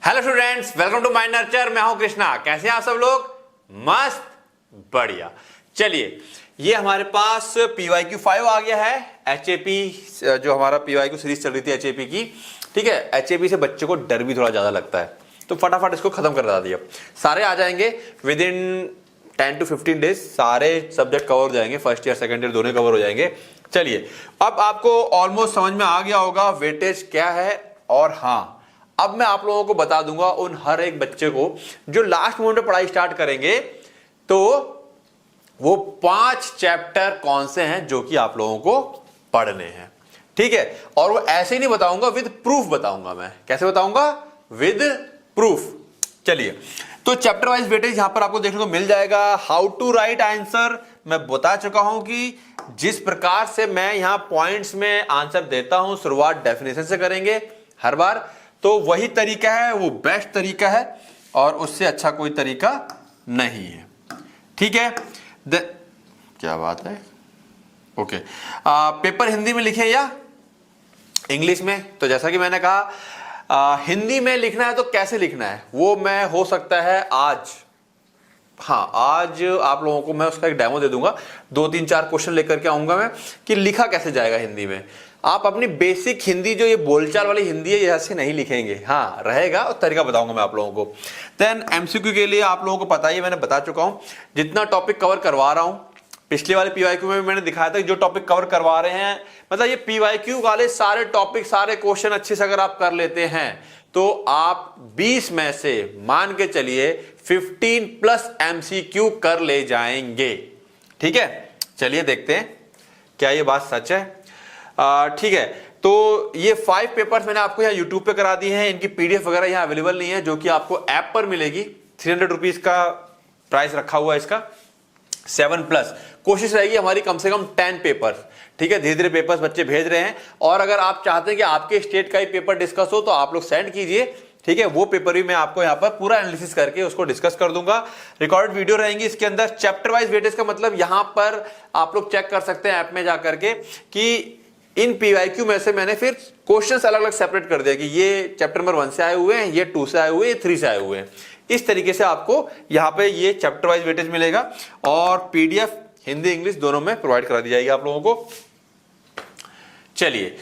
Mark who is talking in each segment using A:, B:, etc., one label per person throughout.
A: Hello students, welcome to Mind Nurture. मैं हूं कृष्णा। कैसे हैं आप सब लोग? मस्त, बढ़िया। चलिए, ये हमारे पास PYQ 5 आ गया है। HAP जो हमारा PYQ सीरीज चल रही थी HAP की, ठीक है। HAP से बच्चे को डर भी थोड़ा ज्यादा लगता है, तो फटाफट इसको खत्म कर दिया। सारे आ जाएंगे विद इन 10 to 15 डेज। सारे सब्जेक्ट कवर हो जाएंगे, फर्स्ट ईयर सेकंड ईयर दोनों कवर हो जाएंगे। चलिए, अब आपको ऑलमोस्ट समझ में आ गया होगा वेटेज क्या है। और हाँ, अब मैं आप लोगों को बता दूंगा उन हर एक बच्चे को जो लास्ट मोमेंट में पढ़ाई स्टार्ट करेंगे, तो वो 5 चैप्टर कौन से हैं जो कि आप लोगों को पढ़ने हैं, ठीक है। और वो ऐसे ही नहीं बताऊंगा, विद प्रूफ बताऊंगा। मैं कैसे बताऊंगा? With proof. चलिए, तो चैप्टर वाइज वेटेज यहां पर आपको देखने को मिल जाएगा। हाउ टू राइट आंसर मैं बता चुका हूं कि जिस प्रकार से मैं यहां पॉइंट्स में आंसर देता हूं, शुरुआत डेफिनेशन से करेंगे हर बार, तो वही तरीका है, वो बेस्ट तरीका है और उससे अच्छा कोई तरीका नहीं है, ठीक है। क्या बात है? ओके। पेपर हिंदी में लिखे या इंग्लिश में? तो जैसा कि मैंने कहा, हिंदी में लिखना है तो कैसे लिखना है वो मैं हो सकता है आज आप लोगों को मैं उसका एक डेमो दे दूंगा। 2-3-4 क्वेश्चन लेकर के आऊंगा मैं कि लिखा कैसे जाएगा हिंदी में। आप अपनी बेसिक हिंदी जो ये बोलचाल वाली हिंदी है, ऐसे नहीं लिखेंगे। हाँ, रहेगा और तरीका बताऊंगा मैं आप लोगों को। देन MCQ के लिए आप लोगों को पता ही, मैंने बता चुका हूं जितना टॉपिक कवर करवा रहा हूं। पिछले वाले PYQ में भी मैंने दिखाया था जो टॉपिक कवर करवा रहे हैं, मतलब ये PYQ वाले सारे टॉपिक, सारे क्वेश्चन अच्छे से अगर आप कर लेते हैं तो आप 20 में से मान के चलिए 15+ MCQ कर ले जाएंगे, ठीक है। चलिए देखते हैं क्या ये बात सच है। ठीक है, तो ये 5 पेपर्स मैंने आपको यहाँ यूट्यूब पे करा दिए हैं। इनकी PDF वगैरह यहाँ अवेलेबल नहीं है, जो कि आपको ऐप पर मिलेगी। 300 रुपीज का प्राइस रखा हुआ है इसका। 7+, कोशिश रहेगी हमारी कम से कम 10 पेपर्स, ठीक है। धीरे धीरे पेपर्स बच्चे भेज रहे हैं, और अगर आप चाहते हैं कि आपके स्टेट का ही पेपर डिस्कस हो तो आप लोग सेंड कीजिए, ठीक है। वो पेपर भी मैं आपको यहाँ पर पूरा एनालिसिस करके उसको डिस्कस कर दूंगा। रिकॉर्डेड वीडियो रहेंगी इसके अंदर। चैप्टर वाइज वेटेज का मतलब यहाँ पर आप लोग चेक कर सकते हैं ऐप में जाकर के कि इन PYQ में से मैंने फिर क्वेश्चंस अलग अलग सेपरेट कर दिया कि ये चैप्टर नंबर 1 से आए हुए हैं, ये 2 से आए हुए हैं, ये 3 से आए हुए हैं। इस तरीके से आपको यहाँ पे ये चैप्टर वाइज वेटेज मिलेगा, और PDF हिंदी इंग्लिश दोनों में प्रोवाइड करा दी जाएगी आप लोगों को। चलिए,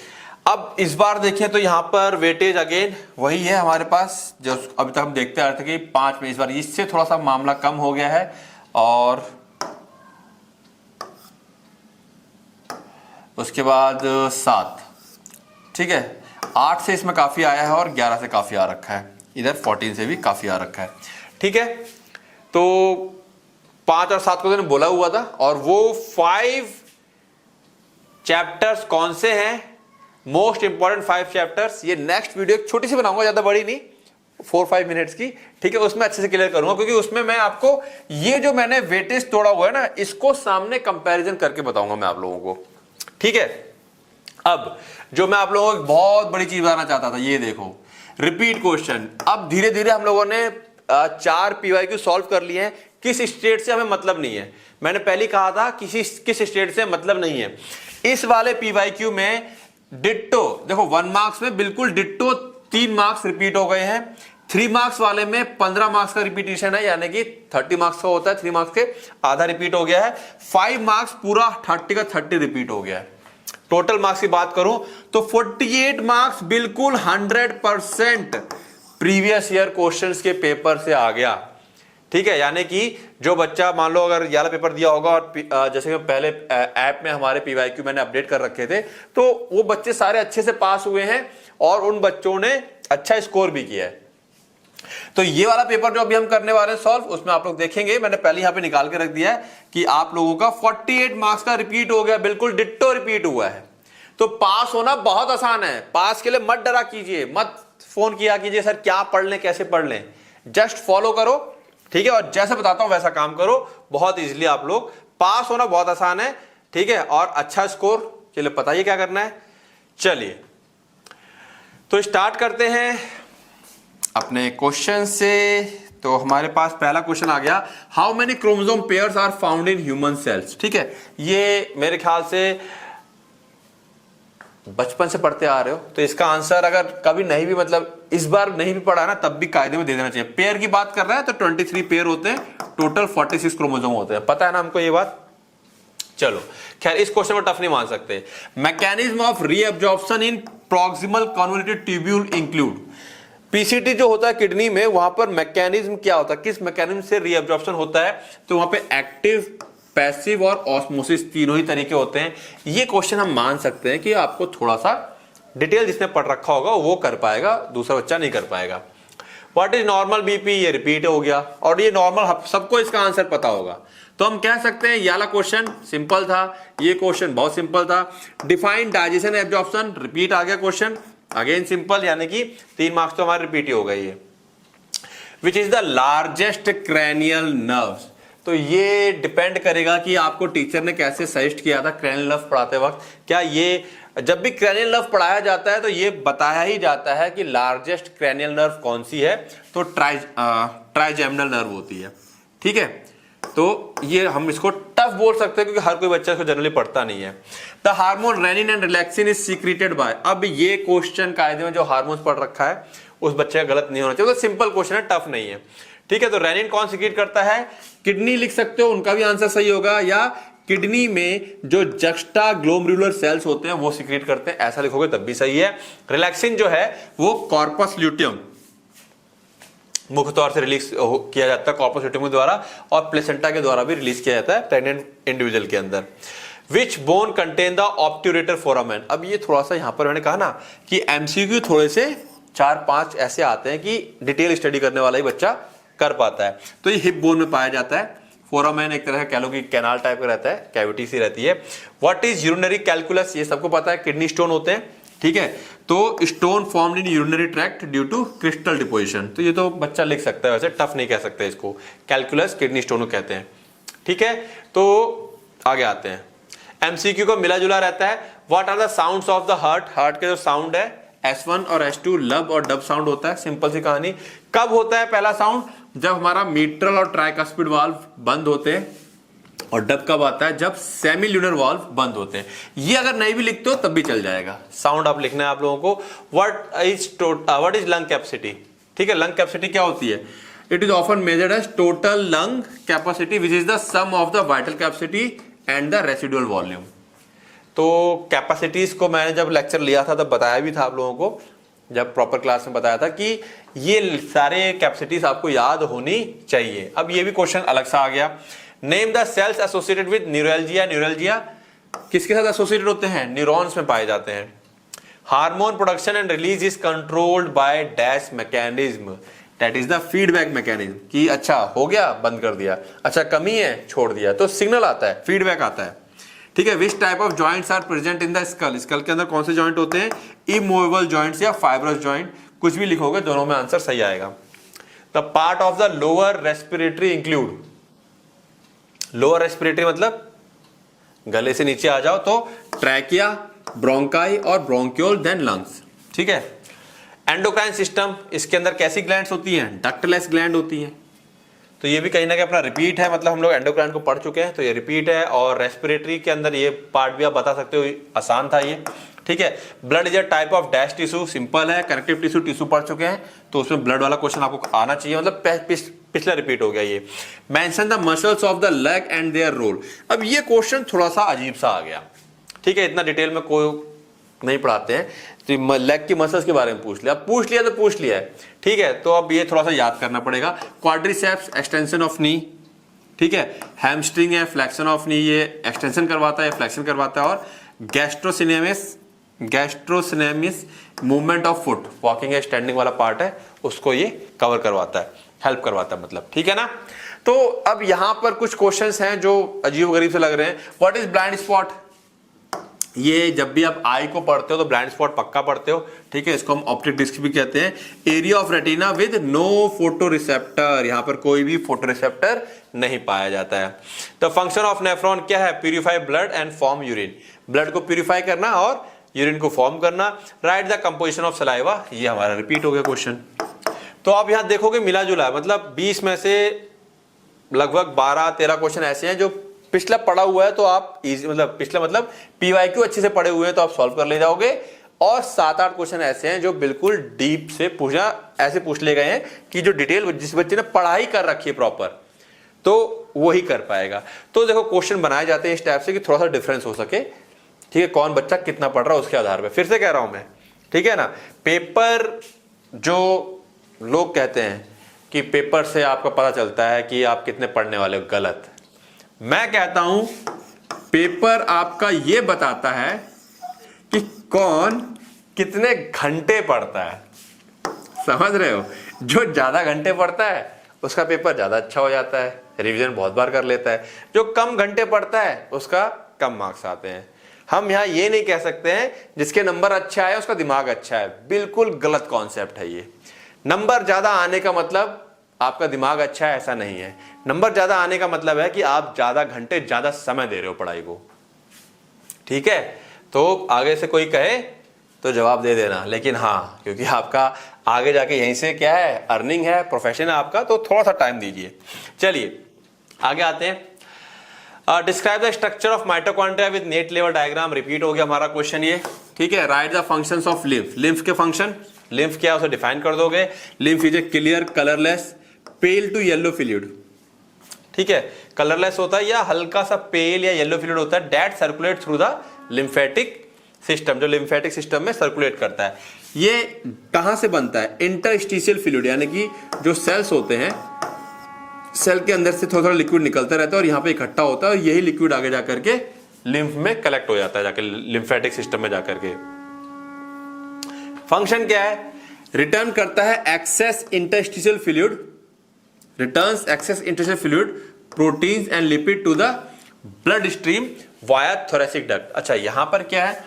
A: अब इस बार देखें तो यहां पर वेटेज अगेन वही है हमारे पास जो अभी तक हम देखते आ रहे थे कि 5 में। इस बार इससे थोड़ा सा मामला कम हो गया है, और उसके बाद 7, ठीक है। 8 से इसमें काफी आया है, और 11 से काफी आ रखा है, इधर 14 से भी काफी आ रखा है, ठीक है। तो 5 और 7 को मैंने बोला हुआ था, और वो 5 चैप्टर्स कौन से हैं, मोस्ट इंपॉर्टेंट 5 चैप्टर्स, ये नेक्स्ट वीडियो एक छोटी सी बनाऊंगा, ज्यादा बड़ी नहीं, 4-5 मिनट्स की, ठीक है। उसमें अच्छे से क्लियर करूंगा, क्योंकि उसमें मैं आपको ये जो मैंने वेटेज तोड़ा हुआ है ना, इसको सामने कंपैरिजन करके बताऊंगा मैं आप लोगों को, ठीक है। अब जो मैं आप लोगों को बहुत बड़ी चीज बताना चाहता था, ये देखो रिपीट क्वेश्चन। अब धीरे धीरे हम लोगों ने 4 PYQ सॉल्व कर लिए हैं। किस स्टेट से हमें मतलब नहीं है, मैंने पहले कहा था किस स्टेट से मतलब नहीं है। इस वाले PYQ में डिट्टो देखो, 1 मार्क्स में बिल्कुल डिट्टो 3 मार्क्स रिपीट हो गए हैं। 3 मार्क्स वाले में 15 मार्क्स का रिपीटेशन है, यानी कि 30 मार्क्स का होता है, 3 मार्क्स के आधा रिपीट हो गया है। 5 मार्क्स पूरा 30 का 30 रिपीट हो गया है। टोटल मार्क्स की बात करूं तो 48 मार्क्स बिल्कुल 100% प्रीवियस ईयर क्वेश्चंस के पेपर से आ गया, ठीक है। यानी कि जो बच्चा मान लो अगर ये वाला पेपर दिया होगा, और जैसे कि पहले ऐप में हमारे PYQ मैंने अपडेट कर रखे थे, तो वो बच्चे सारे अच्छे से पास हुए हैं, और उन बच्चों ने अच्छा स्कोर भी किया है। तो ये वाला पेपर जो अभी हम करने वाले हैं सॉल्व, उसमें आप लोग देखेंगे मैंने पहले यहां पे निकाल के रख दिया है कि आप लोगों का 48 मार्क्स का रिपीट हो गया, बिल्कुल डिट्टो रिपीट हुआ है। तो पास होना बहुत आसान है। पास के लिए मत डरा कीजिए, मत फोन किया कीजिए सर क्या पढ़ लें कैसे पढ़ लें, जस्ट फॉलो करो, ठीक है। और जैसे बताता हूं वैसा काम करो, बहुत इजीली आप लोग पास होना बहुत आसान है, ठीक है। और अच्छा स्कोर, चलिए बताइए क्या करना है। चलिए, तो स्टार्ट करते हैं अपने क्वेश्चन से। तो हमारे पास पहला क्वेश्चन आ गया, how many chromosome pairs are found in human cells, ठीक है। ये मेरे ख्याल से बचपन से पढ़ते आ रहे हो, तो इसका आंसर अगर कभी नहीं भी मतलब इस बार नहीं भी पढ़ा ना तब भी कायदे में दे देना चाहिए। पेयर की बात कर रहा है तो 23 पेयर होते हैं, टोटल 46 क्रोमोसोम होते हैं, पता है ना हमको ये बात। चलो खैर इस क्वेश्चन में टफ नहीं मान सकते। Mechanism of reabsorption in proximal convoluted tubule include. PCT जो होता है किडनी में, वहां पर मैकेनिज्म क्या होता है, किस मैकेनिज्म से रीअब्जॉर्प्शन होता है, तो वहां पे एक्टिव, पैसिव और ऑस्मोसिस तीनों ही तरीके होते हैं। ये क्वेश्चन हम मान सकते हैं कि आपको थोड़ा सा डिटेल जिसने पढ़ रखा होगा वो कर पाएगा, दूसरा बच्चा नहीं कर पाएगा। व्हाट इज नॉर्मल बीपी, ये रिपीट हो गया, और ये नॉर्मल सबको इसका आंसर पता होगा। तो हम कह सकते हैं ये वाला क्वेश्चन सिंपल था, ये क्वेश्चन बहुत सिंपल था। डिफाइन डाइजेशन एब्जॉर्प्शन, रिपीट आ गया क्वेश्चन, अगेन सिंपल, यानी कि 3 मार्क्स तो हमारे रिपीट ही हो गई है। विच is the largest cranial nerves, तो ये डिपेंड करेगा कि आपको टीचर ने कैसे सजेस्ट किया था क्रेनियल नर्व पढ़ाते वक्त। क्या ये जब भी क्रेनियल नर्व पढ़ाया जाता है तो ये बताया ही जाता है कि लार्जेस्ट क्रेनियल नर्व कौन सी है, तो ट्राइजेमिनल नर्व होती है, ठीक है। तो ये हम इसको टफ बोल सकते हैं क्योंकि हर कोई बच्चा इसको जनरली पढ़ता नहीं है। The hormone renin and relaxin is secreted by, अब ये क्वेश्चन कायदे में जो हार्मोन्स पढ़ रखा है उस बच्चे का गलत नहीं होना चाहिए, तो सिंपल क्वेश्चन है, टफ नहीं है, ठीक है। तो रेनिन कौन सीक्रेट करता है, किडनी लिख सकते हो, उनका भी आंसर सही होगा, या किडनी में जो जक्स्टा ग्लोमेरुलर सेल्स होते हैं वो सीक्रेट करते हैं, ऐसा लिखोगे तब भी सही है। रिलैक्सिन जो है वो कॉर्पस ल्यूटियम मुख्य तौर से रिलीज किया जाता है कॉर्पस ल्यूटियम के द्वारा, और प्लेसेंटा के द्वारा भी रिलीज किया जाता है प्रेग्नेंट इंडिविजुअल के अंदर। Which bone contain the obturator foramen, अब ये थोड़ा सा यहां पर मैंने कहा ना कि एमसीक्यू थोड़े से 4-5 ऐसे आते हैं कि डिटेल स्टडी करने वाला ही बच्चा कर पाता है। तो ये हिप बोन में पाया जाता है। फोरामेन एक तरह का कह लो कि कैनाल टाइप का रहता है, कैविटी सी रहती है। व्हाट इज यूरिनरी कैलकुलस, ये सबको पता है, किडनी स्टोन होते हैं, ठीक है। तो stone formed in urinary tract due to crystal deposition, तो ये तो बच्चा लिख सकता है, वैसे टफ नहीं कह सकते इसको, कैलकुलस किडनी स्टोन को कहते हैं, ठीक है। तो आगे आते हैं, एमसीक्यू को मिला जुला रहता है। What are the sounds of the heart, heart के जो साउंड है S1 और S2 लब और डब साउंड होता है, सिंपल सी कहानी। कब होता है पहला साउंड, जब हमारा मीट्रल और ट्राइकस्पिड वाल्व बंद होते हैं, और डब कब आता है, जब सेमील्यूनर वाल्व बंद होते हैं। ये अगर नहीं भी लिखते हो तब भी चल जाएगा, साउंड आप लिखना है आप लोगों को। व्हाट इज लंग कैपेसिटी, ठीक है। लंग कैपेसिटी क्या होती है, it is often measured as total lung capacity which is the sum of the vital capacity and the residual volume. तो कैपेसिटीज को मैंने जब लेक्चर लिया था तब बताया भी था आप लोगों को, जब प्रॉपर क्लास में बताया था कि ये सारे कैपेसिटीज आपको याद होनी चाहिए। अब ये भी क्वेश्चन अलग सा आ गया। Name the cells associated with neuralgia, neuralgia किसके साथ एसोसिएटेड होते हैं, न्यूरॉन्स में पाए जाते हैं। Hormone production and release is controlled by dash mechanism, that is the feedback mechanism, कि अच्छा हो गया बंद कर दिया, अच्छा कमी है छोड़ दिया, तो सिग्नल आता है, फीडबैक आता है, ठीक है। Which type of joints are present in the skull, skull के अंदर कौन से जॉइंट होते हैं, इमूवेबल जॉइंट्स या फाइब्रस जॉइंट, कुछ भी लिखोगे दोनों में आंसर सही आएगा। The part of the lower respiratory include, lower respiratory मतलब गले से नीचे आ जाओ तो ट्रैकिया, ब्रोंकाई और ब्रोंक्यूल, देन लंग्स, ठीक है। एंडोक्राइन सिस्टम, इसके अंदर कैसी ग्लैंड्स होती हैं, डक्टलेस ग्लैंड होती हैं, तो ये भी कहीं ना कहीं अपना रिपीट है, मतलब हम लोग एंडोक्राइन को पढ़ चुके हैं तो ये रिपीट है। और रेस्पिरेटरी के अंदर ये पार्ट भी आप बता सकते हो, आसान था ये, ठीक है। Blood is a type of dash tissue, simple है, कनेक्टिव टिश्यू टिश्यू पढ़ चुके हैं तो उसमें ब्लड वाला क्वेश्चन आपको आना चाहिए, मतलब पिछला रिपीट हो गया ये। Mention the muscles of the leg and their role, अब ये क्वेश्चन थोड़ा सा अजीब सा आ गया, ठीक है, इतना डिटेल में कोई नहीं पढ़ाते हैं, तो लेग की मसल्स के बारे में पूछ लिया, पूछ लिया तो पूछ लिया है, ठीक है। तो अब ये थोड़ा सा याद करना पड़ेगा। क्वाड्रिसेप्स एक्सटेंशन ऑफ नी, ठीक है। हैमस्ट्रिंग है फ्लेक्शन ऑफ नी, ये एक्सटेंशन करवाता है, फ्लेक्शन करवाता है। और गैस्ट्रोसिनेमिस मूवमेंट ऑफ फुट, वॉकिंग या स्टैंडिंग वाला पार्ट है, उसको ये कवर करवाता है, हेल्प करवाता है, मतलब, ठीक है ना। तो अब यहां पर कुछ क्वेश्चंस हैं जो अजीब गरीब से लग रहे हैं। व्हाट इज ब्लाइंड स्पॉट, ये जब भी आप आई को पढ़ते हो तो ब्लाइंड स्पॉट पक्का पढ़ते हो, ठीक है, इसको हम ऑप्टिक डिस्क भी कहते हैं। Area of retina with no photo receptor, यहां पर कोई भी फोटो रिसेप्टर नहीं पाया जाता है। द फंक्शन ऑफ नेफ्रॉन क्या है, purify blood and form urine, blood को प्यूरिफाई करना और यूरिन को फॉर्म करना। Right the composition of saliva, ये हमारा रिपीट हो गया क्वेश्चन। तो आप यहां देखोगे मिला जुला है, मतलब 20 में से लगभग 12-13 क्वेश्चन ऐसे हैं जो पिछला पढ़ा हुआ है तो आप इजी, मतलब पिछला मतलब पीवाईक्यू अच्छे से पढ़े हुए हैं तो आप सॉल्व कर ले जाओगे, और 7-8 क्वेश्चन ऐसे हैं जो बिल्कुल डीप से पूछा, ऐसे पूछ ले गए हैं कि जो डिटेल जिस बच्चे ने पढ़ाई कर रखी है प्रॉपर, तो वही कर पाएगा। तो देखो क्वेश्चन बनाए जाते हैं इस टाइप से कि थोड़ा सा डिफरेंस हो सके, ठीक है, कौन बच्चा कितना पढ़ रहा है उसके आधार पे। फिर से कह रहा हूं मैं, ठीक है ना, पेपर जो लोग कहते हैं कि पेपर से आपका पता चलता है कि आप कितने पढ़ने वाले हो, गलत। मैं कहता हूं पेपर आपका ये बताता है कि कौन कितने घंटे पढ़ता है। समझ रहे हो? जो ज्यादा घंटे पढ़ता है उसका पेपर ज्यादा अच्छा हो जाता है, रिवीजन बहुत बार कर लेता है। जो कम घंटे पढ़ता है उसका कम मार्क्स आते हैं। हम यहां ये नहीं कह सकते हैं जिसके नंबर अच्छा है उसका दिमाग अच्छा है, बिल्कुल गलत कॉन्सेप्ट है ये। नंबर ज्यादा आने का मतलब आपका दिमाग अच्छा है, ऐसा नहीं है। नंबर ज्यादा आने का मतलब है कि आप ज्यादा घंटे ज्यादा समय दे रहे हो पढ़ाई को, ठीक है। तो आगे से कोई कहे तो जवाब दे देना, लेकिन हाँ, क्योंकि आपका आगे जाके यहीं से क्या है, अर्निंग है, प्रोफेशन है आपका, तो थोड़ा सा टाइम दीजिए। चलिए आगे आते हैं। Describe the structure of mitochondria with neat level diagram. Repeat हो गया हमारा क्वेश्चन ये, ठीक है। Write the functions of lymph. Lymph के फंक्शन, लिम्फ क्या है उसे डिफाइन कर दोगे। Lymph is a clear colourless pale to yellow fluid, ठीक है। कलरलेस होता है या हल्का सा पेल या येलो फ्लूइड होता है, that circulate through the lymphatic system, जो लिम्फेटिक सिस्टम में सर्कुलेट करता है। ये कहां से बनता है? इंटरस्टिशियल फ्लूइड, यानी कि जो सेल्स होते हैं, सेल के अंदर से थोड़ा थोड़ा लिक्विड निकलता रहता है और यहाँ पे इकट्ठा होता है, और यही लिक्विड आगे जाकर के लिम्फ में कलेक्ट हो जाता है, जाकर लिम्फेटिक सिस्टम में जाकर के। फंक्शन क्या है? रिटर्न करता है excess interstitial fluid, returns excess interstitial fluid, proteins and lipid to the blood stream via thoracic duct. अच्छा, यहां पर क्या है,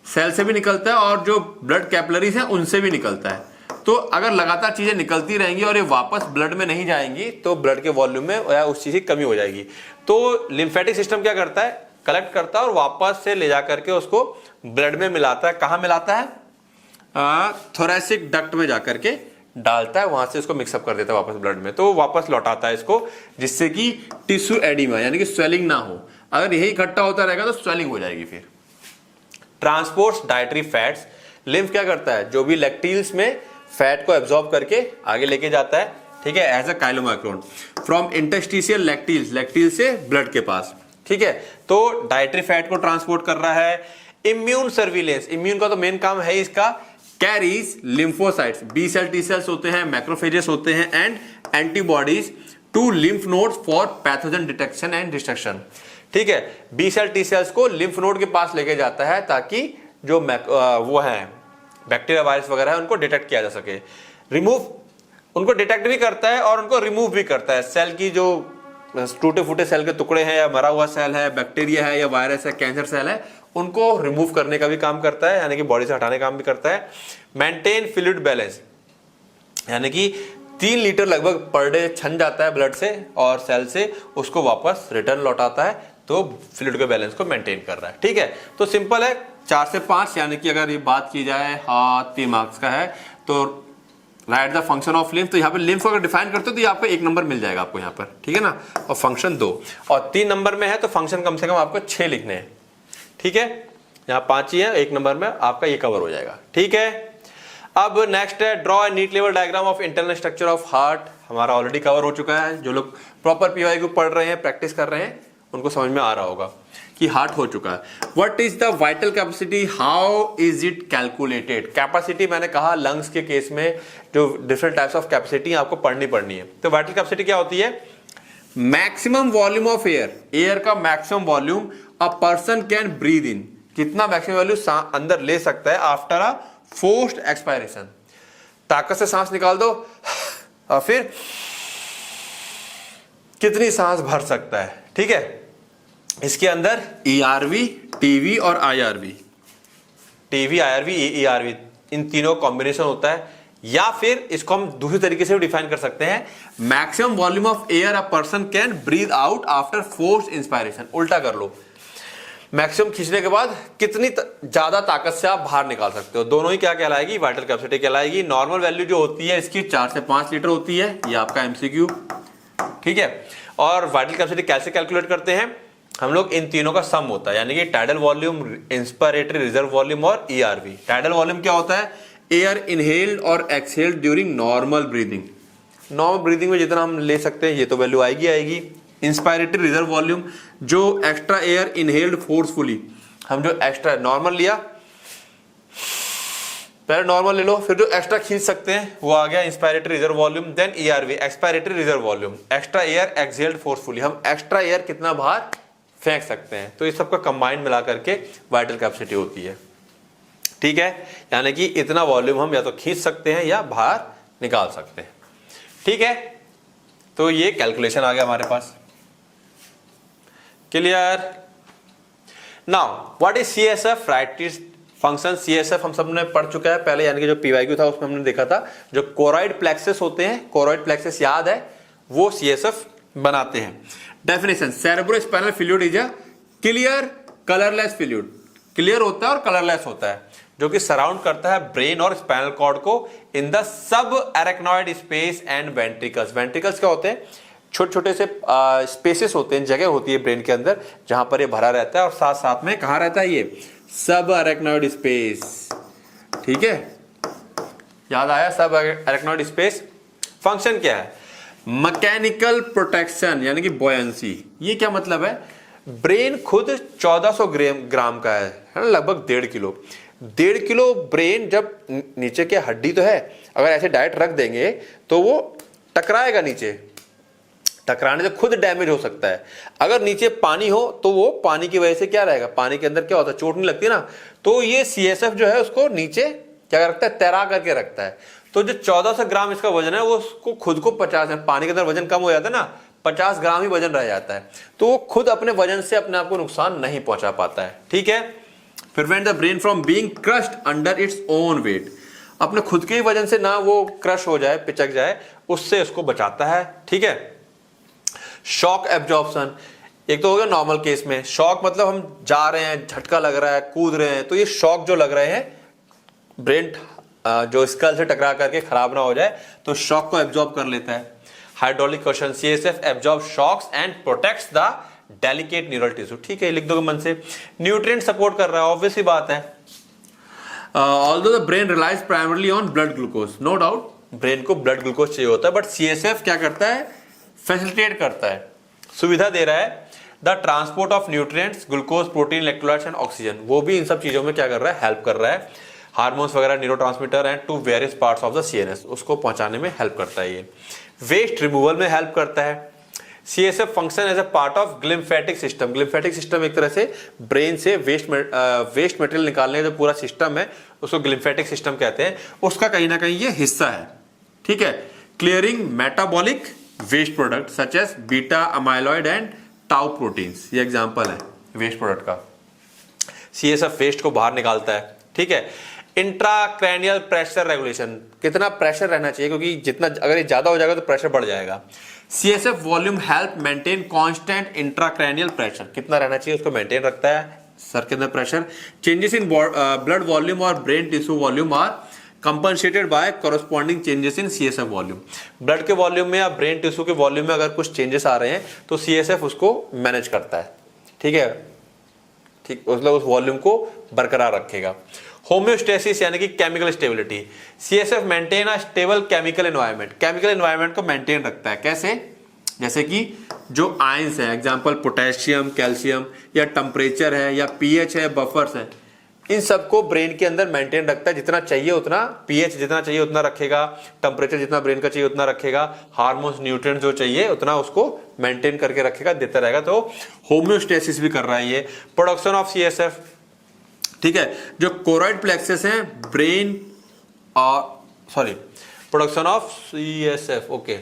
A: सेल से भी निकलता है और जो ब्लड कैपिलरीज हैं उनसे भी निकलता है। तो अगर लगातार चीजें निकलती रहेंगी और ये वापस ब्लड में नहीं जाएंगी तो ब्लड के वॉल्यूम में या उस चीज की कमी हो जाएगी। तो लिम्फेटिक सिस्टम क्या करता है? कलेक्ट करता है और वापस से ले जाकर के उसको ब्लड में मिलाता है। कहां मिलाता है? थोरेसिक डक्ट में जाकर के डालता है, वहां से इसको मिक्सअप कर देता है वापस ब्लड में, तो वापस लौटाता है इसको, जिससे कि टिश्यू एडिमा यानी कि स्वेलिंग ना हो। अगर यही इकट्ठा होता रहेगा तो स्वेलिंग हो जाएगी। फिर ट्रांसपोर्ट्स डाइटरी फैट्स। लिम्फ क्या करता है? जो भी लैक्टिल्स में फैट को एब्जॉर्ब करके आगे लेके जाता है, ठीक है, as a chylomicron from interstitial lacteals, lacteal से ब्लड के पास, ठीक है। तो डाइटरी फैट को ट्रांसपोर्ट कर रहा है। इम्यून सर्विलेंस, इम्यून का तो मेन काम है इसका, carries lymphocytes, B cell T cells होते हैं, मैक्रोफेजेस होते हैं, and antibodies to lymph nodes for pathogen detection and destruction, ठीक है। बी सेल टी सेल्स को लिम्फ नोड के पास लेके जाता है ताकि जो वो है बैक्टीरिया वायरस वगैरह है उनको डिटेक्ट किया जा सके। रिमूव, उनको डिटेक्ट भी करता है और उनको रिमूव भी करता है। सेल की जो टूटे फूटे सेल के टुकड़े हैं, या मरा हुआ सेल है, बैक्टीरिया है या वायरस है, कैंसर सेल है, उनको रिमूव करने का भी काम करता है, यानी कि बॉडी से हटाने का काम भी करता है। मेंटेन फ्लूइड बैलेंस, यानी कि 3 लीटर लगभग पर डे छन जाता है ब्लड से और सेल से, उसको वापस रिटर्न लौटाता है, तो फ्लूइड के बैलेंस को मेंटेन कर रहा है, ठीक है। तो सिंपल है, 4 से 5, यानी कि अगर ये बात की जाए 3 मार्क्स का है, तो right the function of lymph. तो यहाँ पे लिम्फ अगर डिफाइन करते हो तो यहाँ पे 1 नंबर मिल जाएगा आपको यहाँ पर, ठीक है ना, और फंक्शन 2, और 3 नंबर में है तो फंक्शन कम से कम आपको 6 लिखने हैं, ठीक है। यहाँ 5 ही है, 1 नंबर में आपका ये कवर हो जाएगा, ठीक है। अब नेक्स्ट है draw a neat level diagram of internal structure of heart. हमारा ऑलरेडी कवर हो चुका है, जो लोग प्रॉपर पीवाई को पढ़ रहे हैं, प्रैक्टिस कर रहे हैं, उनको समझ में आ रहा होगा कि हार्ट हो चुका है। What is the vital capacity, how is it calculated. Capacity मैंने कहा लंग्स के केस में जो डिफरेंट टाइप्स ऑफ कैपेसिटी आपको पढ़नी है। तो वाइटल कैपेसिटी क्या होती है? Maximum volume of air, air का maximum volume a person can breathe in, कितना मैक्सिमम वॉल्यूम अंदर ले सकता है आफ्टर अ फोर्स्ड एक्सपायरेशन। ताकत से सांस निकाल दो और फिर कितनी सांस भर सकता है, ठीक है। इसके अंदर ERV, TV और IRV, TV, IRV, ERV, इन तीनों कॉम्बिनेशन होता है। या फिर इसको हम दूसरी तरीके से भी डिफाइन कर सकते हैं, maximum volume of air a person can breathe out after forced inspiration. उल्टा कर लो, मैक्सिमम खींचने के बाद कितनी ज्यादा ताकत से आप बाहर निकाल सकते हो। दोनों ही क्या कहलाएगी? वाइटल कैपेसिटी कहलाएगी। नॉर्मल वैल्यू जो होती है इसकी 4 से 5 लीटर होती है, ये आपका MCQ, ठीक है। और वाइटल कैपेसिटी कैसे कैलकुलेट करते हैं? हम लोग इन तीनों का सम होता है, यानी कि tidal volume, inspiratory reserve volume और ईआरवी। टाइडल वॉल्यूम क्या होता है? एयर इनहेल्ड और exhaled during normal breathing. Normal breathing में जितना हम ले सकते हैं ये तो वैल्यू आएगी। इंस्पायरेटरी रिजर्व वॉल्यूम, जो एक्स्ट्रा एयर इनहेल्ड फोर्सफुली, हम जो एक्स्ट्रा नॉर्मल लिया, पहले नॉर्मल ले लो, फिर जो एक्स्ट्रा खींच सकते हैं वो आ गया inspiratory reserve volume. Then ERV, expiratory reserve volume, extra air exhaled forcefully, हम एक्स्ट्रा एयर कितना बाहर फेंक सकते हैं। तो इस सबका कंबाइंड मिला करके वाइटल कैपेसिटी होती है, ठीक है। यानी कि इतना वॉल्यूम हम या तो खींच सकते हैं या बाहर निकाल सकते हैं, ठीक है। तो ये कैलकुलेशन आ गया हमारे पास, clear. Now what is CSF? Right function. CSF हम सब ने पढ़ चुका है पहले, यानी कि जो पीवाईक्यू था उसमें हमने देखा था, जो कोरॉइड प्लेक्सेस होते हैं, कोरॉइड प्लेक्सेस याद है, वो सीएसएफ बनाते हैं। Definition, cerebrospinal fluid is a clear colourless fluid. Clear होता है और कलरलेस होता है, जो कि सराउंड करता है ब्रेन और स्पाइनल कॉर्ड को in the sub arachnoid space and ventricles. Ventricles क्या होते हैं? छोटे छोटे से स्पेसेस होते हैं, जगह होती है ब्रेन के अंदर जहां पर ये भरा रहता है, और साथ साथ में कहां रहता है? ये सब एरेक्नॉइड स्पेस, ठीक है। याद आया? सब एरेक्नॉइड स्पेस। फंक्शन क्या है? मैकेनिकल प्रोटेक्शन, यानी कि बॉयंसी। ये क्या मतलब है? ब्रेन खुद 1400 ग्राम का है ना, लगभग 1.5 किलो। 1.5 किलो ब्रेन जब नीचे के हड्डी तो है, अगर ऐसे डायरेक्ट रख देंगे तो वो टकराएगा नीचे, टकराने से खुद डैमेज हो सकता है। अगर नीचे पानी हो तो वो पानी की वजह से क्या रहेगा? पानी के अंदर क्या होता है? चोट नहीं लगती ना। तो ये सीएसएफ जो है उसको नीचे क्या रखता है? तैरा करके रखता है। तो जो 1400 ग्राम इसका वजन है, वो उसको खुद को 50 है, पानी के अंदर वजन कम हो जाता है ना, 50 ग्राम ही वजन रह जाता है, तो वो खुद अपने वजन से अपने आप को नुकसान नहीं पहुंचा पाता है, ठीक है। Prevent the brain from being crushed under its own wait. अपने खुद के ही वजन से ना वो क्रश हो जाए, पिचक जाए, उससे उसको बचाता है, ठीक है। शॉक एब्जॉर्प्शन, एक तो हो गया नॉर्मल केस में। शॉक मतलब हम जा रहे हैं, झटका लग रहा है, कूद रहे हैं, तो ये शॉक जो लग रहे हैं, ब्रेन जो स्कल से टकरा करके खराब ना हो जाए, तो शॉक को एब्जॉर्ब कर लेता है। Hydraulic question, CSF absorb shocks and protects the delicate neural tissue, ठीक है, लिख दोगे मन से। न्यूट्रिएंट सपोर्ट कर रहा है, ऑब्वियस ही बात है। Although the brain relies primarily on blood glucose, no doubt brain को ब्लड ग्लूकोज चाहिए होता है, बट सीएसएफ क्या करता है? फैसिलिटेट करता है, सुविधा दे रहा है the transport of nutrients, glucose, protein, electrolytes and oxygen. वो भी इन सब चीजों में क्या कर रहा है? हेल्प कर रहा है। हार्मोन्स वगैरह, neurotransmitter and to various parts of the CNS, उसको पहुंचाने में हेल्प करता है। ये वेस्ट रिमूवल में हेल्प करता है। CSF function as a part of glymphatic system. Glymphatic system एक तरह से ब्रेन से वेस्ट मटेरियल निकालने का जो पूरा सिस्टम है, उसको ग्लिम्फेटिक सिस्टम कहते हैं, उसका कहीं ना कहीं ये हिस्सा है, ठीक है। Clearing metabolic waste product such as beta amyloid and tau proteins, ये एग्जांपल है वेस्ट प्रोडक्ट का। सीएसएफ वेस्ट को बाहर निकालता है, ठीक है। इंट्राक्रैनियल प्रेशर रेगुलेशन, कितना प्रेशर रहना चाहिए, क्योंकि जितना अगर ये ज्यादा हो जाएगा तो प्रेशर बढ़ जाएगा। CSF volume help maintain constant intracranial pressure, कितना रहना चाहिए उसको मेंटेन रखता है सर के अंदर pressure. Changes in blood volume और brain tissue volume are compensated by corresponding changes in CSF volume. Blood के वॉल्यूम में या ब्रेन टिश्यू के वॉल्यूम में अगर कुछ चेंजेस आ रहे हैं तो सीएसएफ उसको मैनेज करता है, ठीक है, ठीक, मतलब उस वॉल्यूम को बरकरार रखेगा। होम्योस्टेसिस यानी कि chemical stability, CSF maintain a stable chemical environment, chemical environment को मेंटेन रखता है। कैसे? जैसे कि जो आयंस है, एग्जांपल पोटेशियम, कैल्शियम, या टेम्परेचर है, या पीएच है, बफर्स है, इन सबको ब्रेन के अंदर मेंटेन रखता है। जितना चाहिए उतना, पीएच जितना चाहिए उतना रखेगा, टेम्परेचर जितना ब्रेन का चाहिए उतना रखेगा, हार्मोन्स, न्यूट्रिएंट्स जो चाहिए उतना उसको मेंटेन करके रखेगा, देता रहेगा। तो होम्योस्टेसिस भी कर रहा है ये। प्रोडक्शन ऑफ सीएसएफ, ठीक है, जो कोरॉइड प्लेक्सेस हैं brain production of CSF, okay.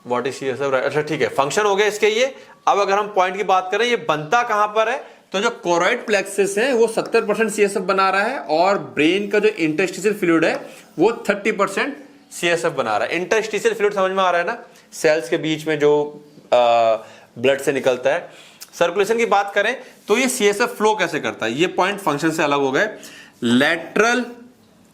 A: What is CSF? अच्छा ठीक है, फंक्शन हो गया इसके ये। अब अगर हम पॉइंट की बात करें, ये बनता कहां पर है, तो जो कोरॉइड प्लेक्सेस है वो 70% सीएसएफ बना रहा है, और ब्रेन का जो इंटरस्टिशियल फ्लूइड है वो 30% सीएसएफ बना रहा है। इंटरस्टिशियल फ्लूइड समझ में आ रहा है ना, सेल्स के बीच में जो ब्लड से निकलता है, सर्कुलेशन की बात करें तो ये सीएसएफ फ्लो कैसे करता है, ये पॉइंट फंक्शन से अलग हो गए। लेटरल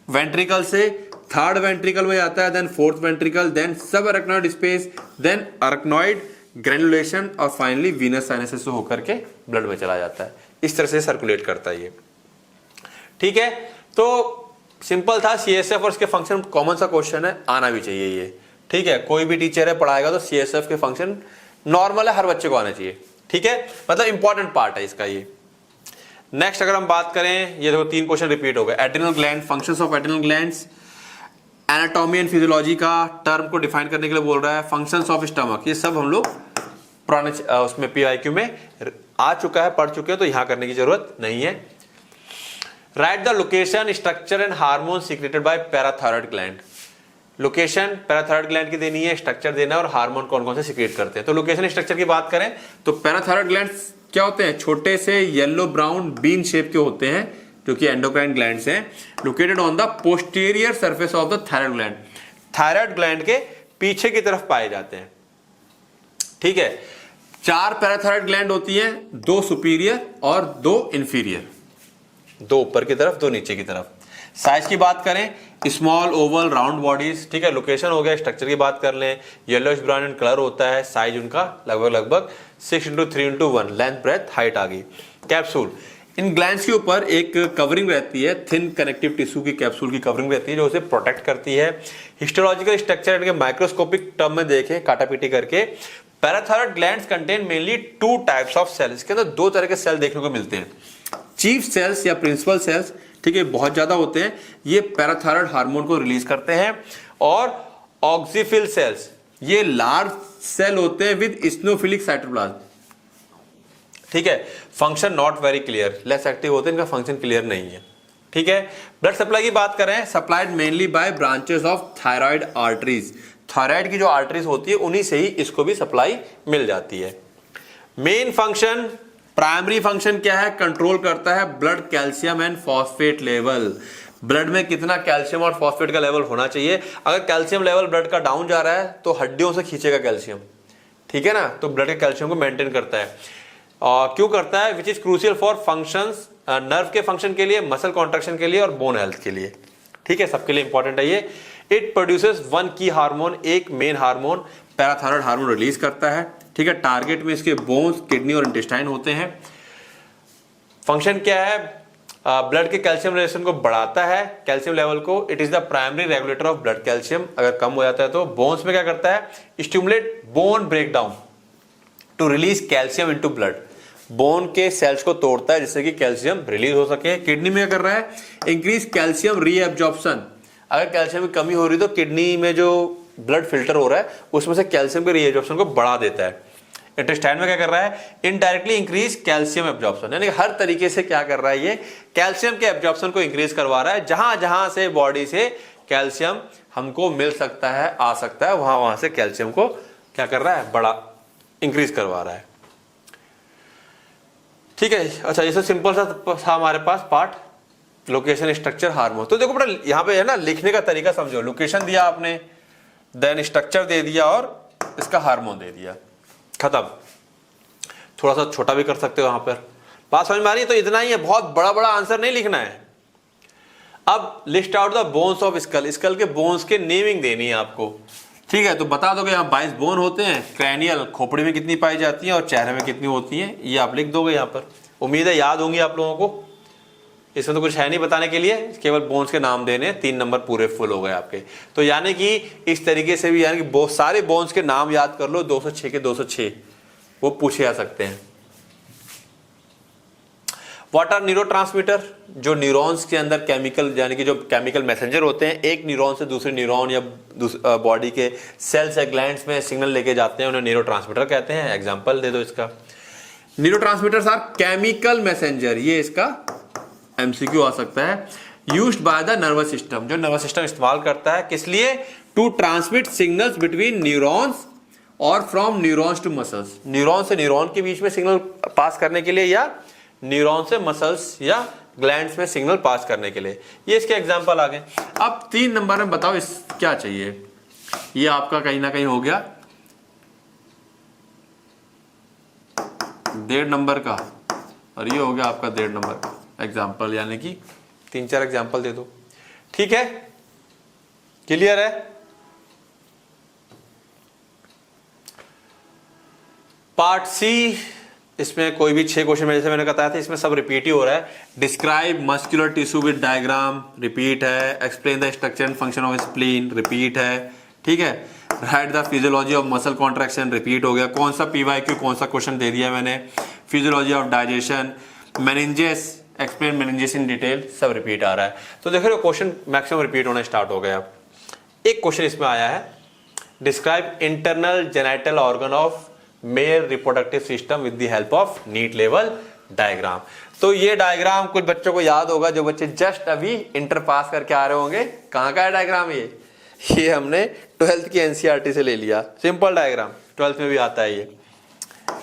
A: वेंट्रिकल से थर्ड वेंट्रिकल में जाता है, then fourth ventricle, then subarachnoid space, then arachnoid granulation और फाइनली वीनस साइनसेस से होकर के ब्लड में चला जाता है। इस तरह से सर्कुलेट करता है ये। ठीक है, तो सिंपल था सीएसएफ और इसके फंक्शन, कॉमन सा क्वेश्चन है, आना भी चाहिए ये। ठीक है, कोई भी टीचर है पढ़ाएगा तो सीएसएफ के फंक्शन नॉर्मल है, हर बच्चे को आना चाहिए। ठीक है, मतलब इंपॉर्टेंट पार्ट है इसका ये। नेक्स्ट अगर हम बात करें, ये देखो 3 क्वेश्चन रिपीट हो गए। Adrenal gland, functions of adrenal glands, anatomy and physiology का टर्म को डिफाइन करने के लिए बोल रहा है, फंक्शंस ऑफ स्टमक, ये सब हम लोग पुराने उसमें पीआईक्यू में आ चुका है, पढ़ चुके हैं, तो यहां करने की जरूरत नहीं है। Write the location, structure and hormone secreted by parathyroid gland. Location parathyroid gland की देनी है, स्ट्रक्चर देना है और हार्मोन कौन कौन से सीक्रेट करते हैं। तो लोकेशन स्ट्रक्चर की बात करें तो पैराथायरॉइड ग्लैंड्स क्या होते हैं, छोटे से येलो ब्राउन बीन शेप के होते हैं, जो कि एंडोक्राइन ग्लैंड्स हैं, located on the posterior surface of the thyroid gland. Thyroid gland के पीछे की तरफ पाए जाते हैं। ठीक है, 4 पैराथायरॉइड ग्लैंड होती हैं, 2 सुपीरियर और 2 इंफीरियर, 2 ऊपर की तरफ 2 नीचे की तरफ। साइज की बात करें, स्मॉल ओवल राउंड बॉडीज। ठीक है, लोकेशन हो गया। स्ट्रक्चर की बात कर लें, येलोइश ब्राउन इन कलर होता है। साइज उनका लगभग 6x3x1, लेंथ ब्रेथ हाइट आ गई। कैप्सूल, इन ग्लैंड्स के ऊपर एक कवरिंग रहती है, थिन कनेक्टिव टिश्यू की कैप्सूल की कवरिंग रहती है, जो उसे प्रोटेक्ट करती है। हिस्टोलॉजिकल स्ट्रक्चर इनके माइक्रोस्कोपिक टर्म में देखें काटापीटी करके, parathyroid glands contain mainly 2 types of cell. इसके अंदर 2 तरह के सेल देखने को मिलते हैं, चीफ सेल्स या प्रिंसिपल सेल्स। ठीक है, बहुत ज्यादा होते हैं, ये पैराथायरॉइड हार्मोन को रिलीज करते हैं। और ऑक्सीफिल सेल्स, ये लार्ज सेल होते हैं विद इस्नोफिलिक साइटोप्लाज्म। ठीक है, function not very clear, less active होते हैं, इनका फंक्शन क्लियर नहीं है। ठीक है, ब्लड सप्लाई की बात करें, supplied mainly by branches of thyroid arteries. Thyroid की जो आर्टरीज होती है उन्हीं से ही इसको भी सप्लाई मिल जाती है। मेन फंक्शन, प्राइमरी फंक्शन क्या है, कंट्रोल करता है blood calcium and phosphate level. Blood में कितना कैल्शियम और फॉस्फेट का लेवल होना चाहिए। अगर कैल्शियम लेवल ब्लड का डाउन जा रहा है तो हड्डियों से खींचेगा कैल्शियम। ठीक है ना, तो ब्लड के कैल्शियम को मेंटेन करता है। क्यों करता है, which is crucial for functions, nerve के फंक्शन के लिए, मसल कॉन्ट्रैक्शन के लिए और बोन हेल्थ के लिए। ठीक है, सबके लिए इंपॉर्टेंट है ये। इट प्रोड्यूसेस 1 की हार्मोन, एक main hormone parathyroid hormone release करता है। ठीक है, टारगेट में इसके बोन्स, किडनी और इंटेस्टाइन होते हैं। फंक्शन क्या है, ब्लड के कैल्शियम रिलेशन को बढ़ाता है, कैल्शियम लेवल को। It is the primary regulator of blood calcium. अगर कम हो जाता है तो बोन्स में क्या करता है, stimulate bone breakdown to release calcium into blood. Bone के सेल्स को तोड़ता है जिससे कि कैल्शियम रिलीज हो सके। किडनी में क्या कर रहा है, इंक्रीज कैल्शियम रीएब्जॉर्प्शन। अगर कैल्शियम की कमी हो रही तो किडनी में जो ब्लड फिल्टर हो रहा है उसमें से कैल्शियम के रीएब्जॉर्प्शन को बढ़ा देता है। इंटेस्टाइन में क्या कर रहा है, इनडायरेक्टली इंक्रीज कैल्शियम एब्जॉर्प्शन, यानी हर तरीके से क्या कर रहा है, ये कैल्शियम के एब्जॉर्प्शन को इंक्रीज करवा रहा है। जहां जहां से बॉडी से कैल्शियम हमको मिल सकता है, आ सकता है, वहां वहां से कैल्शियम को क्या कर रहा है, बड़ा इंक्रीज करवा रहा है। ठीक है, अच्छा ये सब सिंपल सा था हमारे पास पार्ट, लोकेशन, स्ट्रक्चर, हार्मोन। तो देखो बेटा यहां पे है ना, लिखने का तरीका समझो। लोकेशन दिया आपने, देन स्ट्रक्चर दे दिया और इसका हार्मोन दे दिया, खत्म। थोड़ा सा छोटा भी कर सकते हो यहां पर, बात समझ में आ रही है। तो इतना ही है, बहुत बड़ा बड़ा आंसर नहीं लिखना है। अब list out the bones of skull, skull के बोन्स के नेमिंग देनी है आपको। ठीक है, तो बता दोगे यहाँ 22 बोन होते हैं, क्रैनियल खोपड़ी में कितनी पाई जाती है और चेहरे में कितनी होती है, ये आप लिख दोगे यहाँ पर। उम्मीद है याद होंगी आप लोगों को, इसमें तो कुछ है नहीं बताने के लिए, केवल बोन्स के नाम देने। 3 नंबर पूरे फुल हो गए आपके। तो यानी कि इस तरीके से भी, यानी कि बहुत सारे बोन्स के नाम याद कर लो, 206 के 206 वो पूछे जा सकते हैं। व्हाट आर न्यूरोट्रांसमीटर, जो न्यूरॉन्स के अंदर केमिकल, यानी कि जो केमिकल मैसेंजर होते हैं, एक न्यूरॉन से दूसरे न्यूरॉन या बॉडी के सेल्स या ग्लैंड्स में सिग्नल लेके जाते हैं, उन्हें न्यूरोट्रांसमीटर कहते हैं। एग्जांपल दे दो इसका। न्यूरोट्रांसमीटर्स आर केमिकल मैसेंजर, ये इसका एमसीक्यू आ सकता है। Used by the nervous system, जो नर्वस सिस्टम इस्तेमाल करता है, किस लिए, to transmit signals between neurons और from neurons to muscles. Neuron से न्यूरॉन के बीच में सिग्नल पास करने के लिए, या न्यूरॉन से मसल्स या ग्लैंड्स में सिग्नल पास करने के लिए। ये इसके एग्जांपल आ गए। अब 3 नंबर में बताओ इस क्या चाहिए, ये आपका कहीं ना कहीं हो गया 1.5 नंबर का, और ये हो गया आपका 1.5 नंबर का एग्जाम्पल, यानी कि 3-4 एग्जाम्पल दे दो। ठीक है, क्लियर है? पार्ट सी, इसमें कोई भी 6 क्वेश्चन में जैसे मैंने बताया था, इसमें सब रिपीट ही हो रहा है। Describe muscular tissue with diagram, repeat है। Explain the structure and function of spleen, repeat है। ठीक है, write the physiology of muscle contraction, repeat हो गया। कौन सा PYQ, कौन सा क्वेश्चन दे दिया मैंने, physiology of digestion, meninges, explain meninges in detail, सब रिपीट आ रहा है। तो देखो क्वेश्चन मैक्सिमम रिपीट होना स्टार्ट हो गया। अब एक क्वेश्चन इसमें आया है, describe internal genital organ of male reproductive system with the help of neat level diagram. तो ये डायग्राम कुछ बच्चों को याद होगा, जो बच्चे जस्ट अभी इंटर पास करके आ रहे होंगे। कहाँ का है डायग्राम ये हमने 12th की NCERT से ले लिया। सिंपल डायग्राम 12th में भी आता है ये।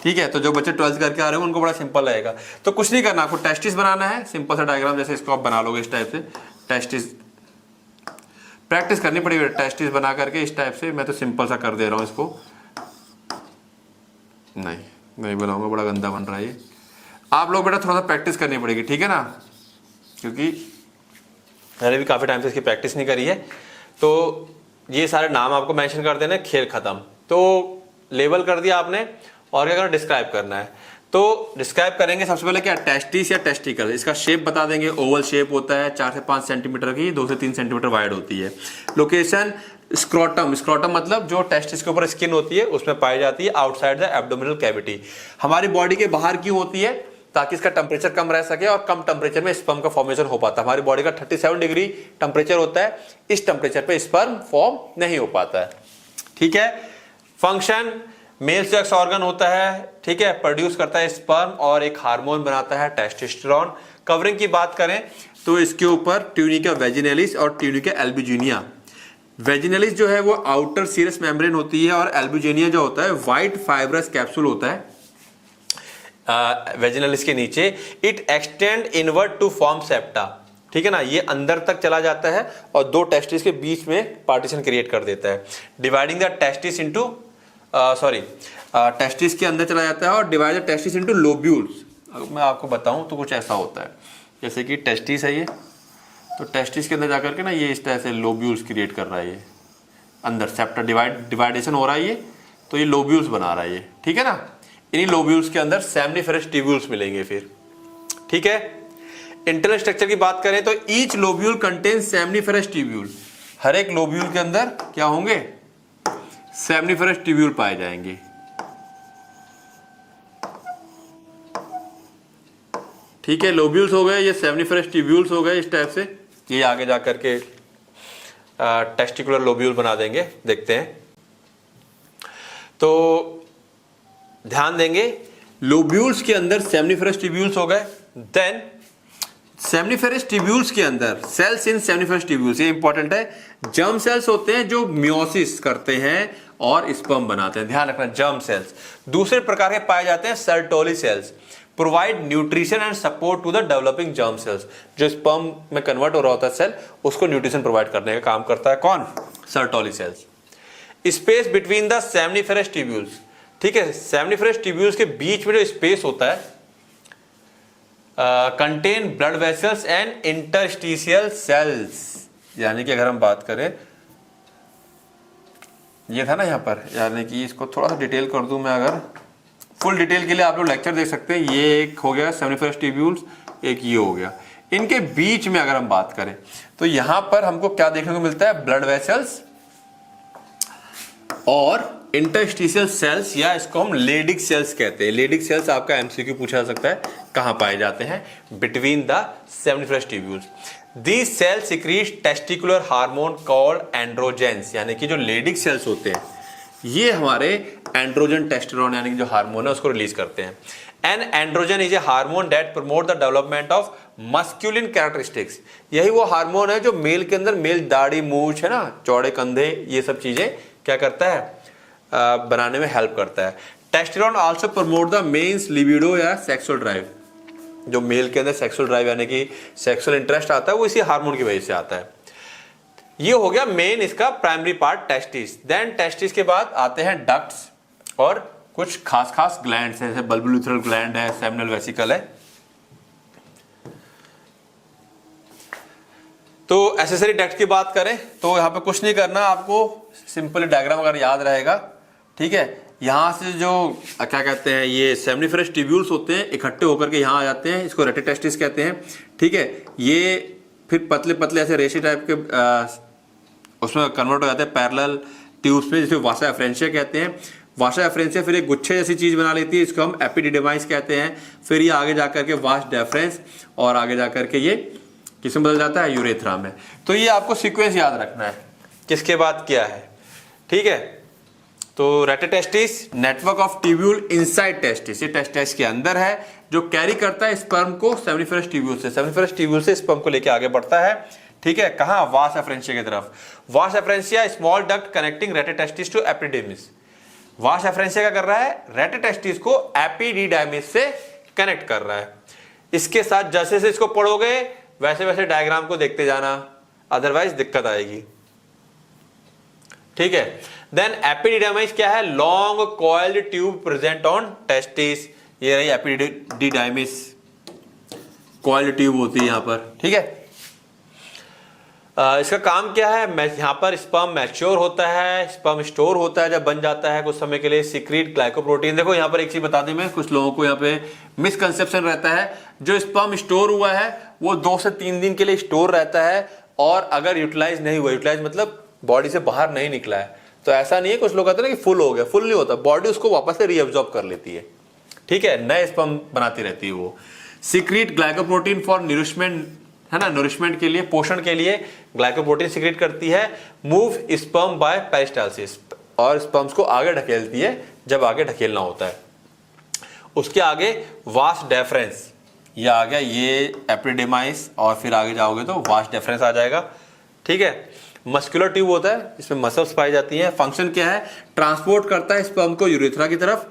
A: ठीक है, तो जो बच्चे 12th करके आ रहे होंगे उनको बड़ा सिंपल रहेगा। तो कुछ नहीं करना, आपको टेस्टिस बनाना है, सिंपल सा डायग्राम जैसे इसको आप बना लोगे इस टाइप से। टेस्टिस प्रैक्टिस करनी पड़ेगी, टेस्टिस बना करके इस टाइप से। मैं तो सिंपल सा कर दे रहा हूँ इसको, नहीं बनाऊंगा, बड़ा गंदा बन रहा है ये। आप लोग बेटा थोड़ा सा प्रैक्टिस करनी पड़ेगी, ठीक है ना, क्योंकि मैंने भी काफी टाइम से इसकी प्रैक्टिस नहीं करी है। तो ये सारे नाम आपको मेंशन कर देने, खेल खत्म। तो लेबल कर दिया आपने, और क्या करना, डिस्क्राइब करना है। तो डिस्क्राइब करेंगे सबसे पहले क्या, टेस्टिस या टेस्टिकल। इसका शेप बता देंगे, ओवल शेप होता है, 4 से 5 सेंटीमीटर की, 2 से 3 सेंटीमीटर वाइड होती है। लोकेशन स्क्रोटम, स्क्रोटम मतलब जो टेस्टिस के ऊपर स्किन होती है उसमें पाई जाती है, आउटसाइड द एब्डोमिनल कैविटी। हमारी बॉडी के बाहर क्यों होती है, ताकि इसका टेम्परेचर कम रह सके और कम टेम्परेचर में स्पर्म का फॉर्मेशन हो पाता है। हमारी बॉडी का 37 डिग्री टेम्परेचर होता है, इस टेम्परेचर पे स्पर्म फॉर्म नहीं हो पाता है। ठीक है, फंक्शन मेल सेक्स ऑर्गन होता है, ठीक है, प्रोड्यूस करता है स्पर्म और एक हार्मोन बनाता है टेस्टोस्टेरोन। कवरिंग की बात करें तो इसके ऊपर ट्यूनिका वेजिनलिस और ट्यूनिका एल्बुजिनिया। वेजिनलिस जो है वो आउटर सीरस मेम्ब्रेन होती है, और एल्बुजिनिया जो होता है व्हाइट फाइब्रस कैप्सूल होता है वेजिनलिस के नीचे। It extend inward to form septa, ठीक है ना, ये अंदर तक चला जाता है और 2 टेस्टिस के बीच में पार्टीशन क्रिएट कर देता है। Dividing the testis into testis के अंदर चला जाता है और divide the testis into lobules. मैं आपको बताऊं तो कुछ ऐसा होता है, जैसे कि टेस्टिस है ये, तो टेस्टिस के अंदर जाकर के ना ये इस तरह से लोब्यूल्स क्रिएट कर रहा है, ये अंदर सेप्टा डिवाइडेशन हो रहा है ये, तो ये लोब्यूल्स बना रहा है ये, ठीक है ना। इन्हीं लोब्यूल्स के अंदर सेमनिफेरस ट्यूब्यूल्स मिलेंगे फिर, ठीक है। इंटरनल स्ट्रक्चर की बात करें तो each lobule contain seminiferous tubule. हर एक लोब्यूल के अंदर क्या होंगे, सेमनिफेरस ट्यूब्यूल पाए जाएंगे। ठीक है, लोब्यूल्स हो गए, ये सेमनिफेरस ट्यूब्यूल्स हो गए इस टाइप से। ये आगे जाकर के टेस्टिकुलर लोब्यूल बना देंगे, देखते हैं। तो ध्यान देंगे, लोब्यूल्स के अंदर सेमनिफेरस ट्यूब्यूल्स हो गए। देन सेमनिफेरस ट्यूब्यूल्स के अंदर सेल्स इन सेमनिफेरस ट्यूब्यूल्स, ये इंपॉर्टेंट है। जर्म सेल्स होते हैं जो मियोसिस करते हैं और स्पर्म बनाते हैं, ध्यान रखना, जर्म सेल्स। दूसरे प्रकार के पाए जाते हैं Sertoli cells, provide nutrition and support to the developing germ cells. जो स्पर्म में कन्वर्ट हो रहा होता है सेल, उसको न्यूट्रिशन प्रोवाइड करने का काम करता है कौन, Sertoli cells. Space between the सेमनिफेरस tubules, ठीक है, सेमनिफेरस ट्यूब्यूल्स के बीच में जो स्पेस होता है, contain blood vessels and interstitial cells. यानी कि अगर हम बात करें, ये था ना यहाँ पर, यानी कि इसको थोड़ा सा डिटेल कर दूं मैं, अगर फुल डिटेल के लिए आप लोग लेक्चर देख सकते हैं। ये एक हो गया सेमनिफेरस ट्यूब्यूल्स, एक ये हो गया। इनके बीच में अगर हम बात करें तो यहां पर हमको क्या देखने को मिलता है, ब्लड वेसल्स और इंटरस्टिशियल सेल्स, या इसको हम लेडिक सेल्स कहते हैं। लेडिक सेल्स आपका एमसीक्यू पूछा जा सकता है, कहां पाए जाते हैं, between the सेमनिफेरस tubules. These cells secrete testicular hormone called androgens. यानी कि जो लेडिक सेल्स होते हैं ये हमारे एंड्रोजन टेस्टोस्टेरोन यानी कि जो हार्मोन है उसको रिलीज करते हैं। An androgen is a hormone that promote the development of masculine characteristics. यही वो हार्मोन है जो मेल के अंदर, मेल दाढ़ी मूछ है ना, चौड़े कंधे, ये सब चीजें क्या करता है, बनाने में हेल्प करता है। Testosterone also promote the men's libido या सेक्सुअल ड्राइव। जो मेल के अंदर सेक्सुअल ड्राइव यानी कि सेक्सुअल इंटरेस्ट आता है वो इसी हार्मोन की वजह से आता है। ये हो गया मेन इसका primary part testis. Then testis के बाद आते हैं डक्ट्स और कुछ खास खास ग्लैंड्स हैं, जैसे बल्बुलर ग्लैंड है, सेमिनल वेसिकल है। तो एसेसरी डक्ट की बात करें तो यहाँ पे कुछ नहीं करना, आपको सिंपल डायग्राम अगर याद रहेगा, ठीक है। यहाँ से जो क्या कहते हैं, ये सेमिनिफरस ट्यूब्यूल्स होते हैं, इकट्ठे होकर के यहाँ आ जाते हैं, इसको रेटिटेस्टिस कहते हैं, ठीक है। ये फिर पतले पतले ऐसे रेशे टाइप के उसमें कन्वर्ट हो जाते हैं पैरेलल ट्यूब्स में, जिसे वासा एफरेंशिया कहते हैं। वासा एफरेंशिया फिर एक गुच्छे जैसी चीज बना लेती है, इसको हम एपिडिडेमाइस कहते हैं। फिर ये आगे जाकर के वास डेफरेंस और आगे जाकर के ये किसमें बदल जाता है, यूरेथ्रा में। तो ये आपको सीक्वेंस याद रखना है, किसके बाद क्या है, ठीक है। तो rete testis network of tubule inside testis, ये टेस्टिस के अंदर है, जो कैरी करता है स्पर्म को सेमिनिफरस ट्यूब्यूल से, सेमिनिफरस ट्यूब्यूल से स्पर्म को लेके आगे बढ़ता है, ठीक है। कहां, वास एफरेंशिया की तरफ। Vasa efferentia small duct connecting rete testis to epididymis. Vasa efferentia क्या कर रहा है, रेटिटेस्टिस को एपिडिडाइमिस से कनेक्ट कर रहा है। इसके साथ जैसे जैसे इसको पढ़ोगे वैसे वैसे डायग्राम को देखते जाना, अदरवाइज दिक्कत आएगी, ठीक है। देन एपिडिडाइमिस क्या है, long coiled tube present on testis. ये रही एपिडिडाइमिस, कॉइल्ड ट्यूब होती है यहां पर, ठीक है। इसका काम क्या है, यहाँ पर स्पर्म मैच्योर होता है, स्पर्म स्टोर होता है, जब बन जाता है कुछ समय के लिए, सीक्रेट ग्लाइकोप्रोटीन। देखो यहाँ पर एक चीज बता दें मैं, कुछ लोगों को यहाँ पे मिसकंसेप्शन रहता है, जो स्पर्म स्टोर हुआ है वो 2 से 3 दिन के लिए स्टोर रहता है, और अगर यूटिलाइज नहीं हुआ, यूटिलाइज मतलब बॉडी से बाहर नहीं निकला है, तो ऐसा नहीं है। कुछ लोग कहते हैं ना कि फुल हो गया, फुल नहीं होता, बॉडी उसको वापस से रीअब्जॉर्ब कर लेती है, ठीक है, नए स्पर्म बनाती रहती है वो। सीक्रेट ग्लाइकोप्रोटीन फॉर नरिशमेंट, है ना, नरिशमेंट के लिए, पोषण के लिए ग्लाइकोप्रोटीन सीक्रेट करती है। मूव स्पर्म बाय पेरिस्टालसिस, और स्पर्म्स को आगे ढकेलती है जब आगे ढकेलना होता है। उसके आगे वास डेफरेंस, ये आ गया, ये एपिडिडाइमिस, और फिर आगे जाओगे तो वास डेफरेंस आ जाएगा, ठीक है। मस्कुलर ट्यूब होता है, इसमें मसल्स पाई जाती हैं। फंक्शन क्या है, ट्रांसपोर्ट करता है स्पर्म को यूरेथ्रा की तरफ,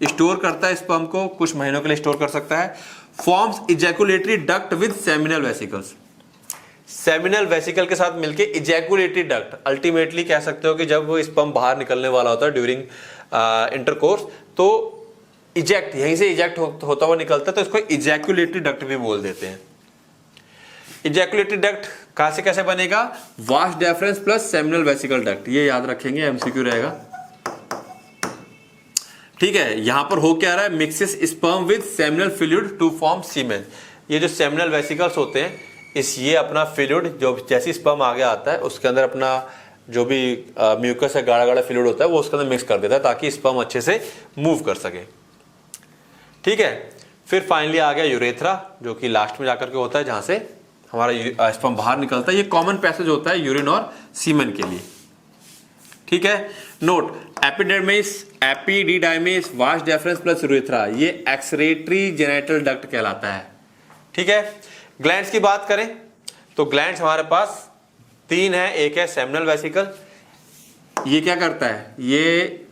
A: स्टोर करता है स्पर्म को, कुछ महीनों के लिए स्टोर कर सकता है। Forms ejaculatory duct with seminal vesicles, seminal vesicle के साथ मिलके इजैकुलेटरी डक्ट, अल्टीमेटली कह सकते हो कि जब वो स्पर्म बाहर निकलने वाला होता है ड्यूरिंग इंटरकोर्स, तो इजेक्ट, यहीं से इजेक्ट होता हुआ निकलता है, तो इसको इजैकुलेटरी डक्ट भी बोल देते हैं। इजैकुलेटरी डक्ट कहां से कैसे बनेगा, vas deferens plus seminal vesicle duct, ये याद रखेंगे, एमसीक्यू रहेगा, ठीक है। यहां पर हो क्या रहा है, mixes sperm with seminal fluid to form semen. ये जो सेमिनल वेसिकल्स होते हैं, ये अपना फ्लूइड, जो जैसी स्पर्म आगे आता है उसके अंदर अपना जो भी म्यूकस है, गाढ़ा गाढ़ा फ्लूइड होता है, वो उसके अंदर मिक्स कर देता है ताकि स्पर्म अच्छे से मूव कर सके, ठीक है। फिर फाइनली आ गया यूरेथ्रा, जो कि लास्ट में जाकर के होता है, जहां से हमारा स्पर्म बाहर निकलता है। ये कॉमन पैसेज होता है यूरिन और सीमेन के लिए, ठीक है। Note, epididymis, vas deferens plus urethra, ये एक्सक्रीटरी जेनिटल डक्ट कहलाता है, ठीक है। ग्लैंड्स की बात करें तो ग्लैंड्स हमारे पास 3 है। एक है सेमिनल वेसिकल, ये क्या करता है, ये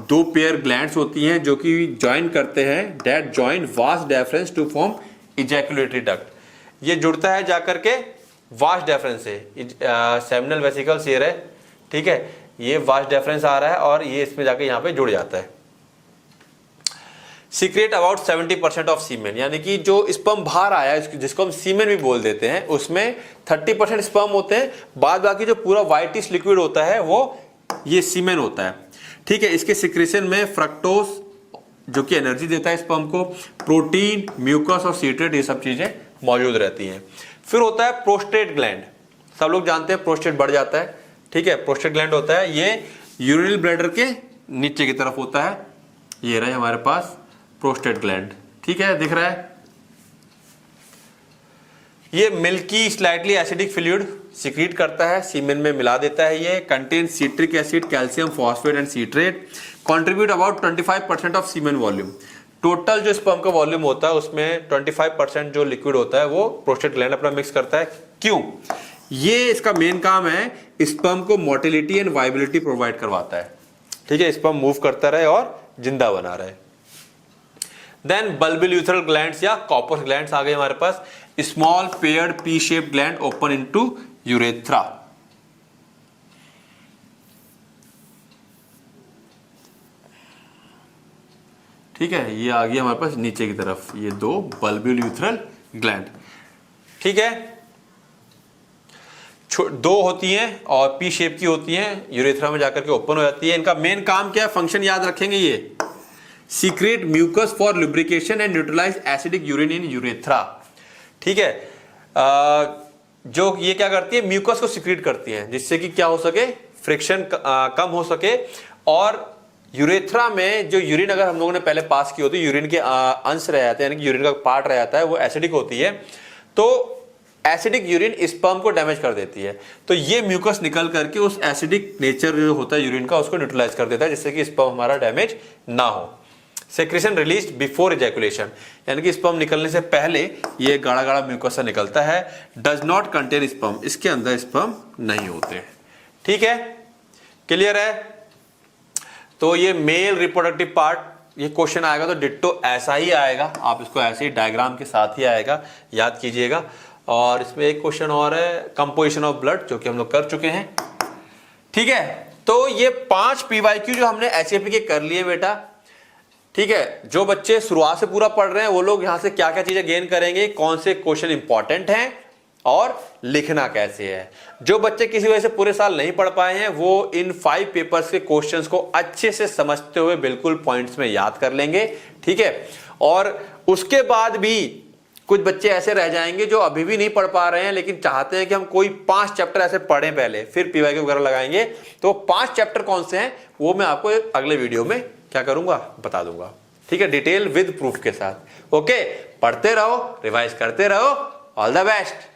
A: 2 पेयर ग्लैंड्स होती हैं जो कि ज्वाइन करते हैं, that join vas deferens to form ejaculatory duct. ये जुड़ता है जाकर के वास डेफरेंस से, सेमिनल वेसिकल्स ये रहे, ठीक है, ये वास डेफरेंस आ रहा है और ये इसमें जाके यहाँ पे जुड़ जाता है। सीक्रेट अबाउट 70% ऑफ सीमेन, यानी कि जो स्पर्म बाहर आया है, जिसको हम सीमेन भी बोल देते हैं, उसमें 30% स्पर्म होते हैं, बाद बाकी जो पूरा व्हाइटिश लिक्विड होता है वो ये सीमेन होता है, ठीक है। इसके सिक्रेशन में फ्रक्टोज, जो कि एनर्जी देता है स्पर्म को, प्रोटीन, म्यूकस और सीट्रेट, ये सब चीजें मौजूद रहती हैं। फिर होता है प्रोस्टेट ग्लैंड, सब लोग जानते हैं प्रोस्टेट बढ़ जाता है, ठीक है। प्रोस्टेट ग्लैंड होता है, ये यूरिनल ब्लैडर के नीचे की तरफ होता है, ये रहे हमारे पास प्रोस्टेट ग्लैंड, ठीक है, दिख रहा है। ये milky slightly acidic fluid secrete करता है, सीमेन में मिला देता है। ये contain citric acid, calcium phosphate and citrate, contribute about 25% of semen volume. Total जो स्पर्म का वॉल्यूम होता है उसमें 25% जो लिक्विड होता है वो प्रोस्टेट ग्लैंड अपना मिक्स करता है। क्यों, ये इसका मेन काम है, स्पर्म को मोटिलिटी एंड वाइबिलिटी प्रोवाइड करवाता है, ठीक है, स्पर्म मूव करता रहे और जिंदा बना रहे। देन बल्बिल्यूथरल ग्लैंड्स या कॉपर्स ग्लैंड्स आ गए हमारे पास, small paired pea shaped gland open into urethra. ठीक है, ये आ गया हमारे पास नीचे की तरफ, ये 2 बल्ब्यूल यूथरल ग्लैंड। ठीक है, 2 होती हैं और पी शेप की होती हैं, यूरेथ्रा में जाकर के ओपन हो जाती है। इनका मेन काम क्या है, फंक्शन याद रखेंगे, ये secrete mucus for lubrication and neutralise acidic urine in urethra. ठीक है, जो ये क्या करती है, म्यूकस को सीक्रेट करती है, जिससे कि क्या हो सके, फ्रिक्शन कम हो सके। और यूरेथ्रा में जो यूरिन अगर हम लोगों ने पहले पास की होती है, यूरिन के अंश रह जाते हैं, यानी कि यूरिन का पार्ट रह जाता है, वो एसिडिक होती है, तो एसिडिक यूरिन स्पर्म को डैमेज कर देती है। तो ये म्यूकस निकल करके उस एसिडिक नेचर जो होता है यूरिन का, उसको न्यूट्रलाइज कर देता है, जिससे कि स्पर्म हमारा डैमेज ना हो। सेक्रेशन रिलीज्ड बिफोर इजैकुलेशन, यानी कि स्पर्म निकलने से पहले ये गाढ़ा गाढ़ा म्यूकस निकलता है। डज नॉट कंटेन स्पर्म, इसके अंदर स्पर्म नहीं होते। ठीक है, क्लियर है। तो ये मेल रिप्रोडक्टिव पार्ट, ये क्वेश्चन आएगा तो डिट्टो ऐसा ही आएगा, आप इसको ऐसे ही डायग्राम के साथ ही आएगा, याद कीजिएगा। और इसमें एक क्वेश्चन और है, कंपोजिशन ऑफ ब्लड, जो कि हम लोग कर चुके हैं। ठीक है, तो ये 5 PYQ जो हमने HAP के कर लिए बेटा। ठीक है, जो बच्चे शुरुआत से पूरा पढ़ रहे हैं वो लोग यहां से क्या क्या चीजें गेन करेंगे, कौन से क्वेश्चन इंपॉर्टेंट हैं और लिखना कैसे है। जो बच्चे किसी वजह से पूरे साल नहीं पढ़ पाए हैं, वो इन 5 पेपर्स के क्वेश्चंस को अच्छे से समझते हुए बिल्कुल पॉइंट्स में याद कर लेंगे। ठीक है, और उसके बाद भी कुछ बच्चे ऐसे रह जाएंगे जो अभी भी नहीं पढ़ पा रहे हैं, लेकिन चाहते हैं कि हम कोई 5 चैप्टर ऐसे पढ़ें पहले, फिर PYQ वगैरह लगाएंगे। तो 5 चैप्टर कौन से हैं वो मैं आपको अगले वीडियो में क्या करूंगा, बता दूंगा। ठीक है, डिटेल विद प्रूफ के साथ। ओके, पढ़ते रहो, रिवाइज करते रहो। All the best.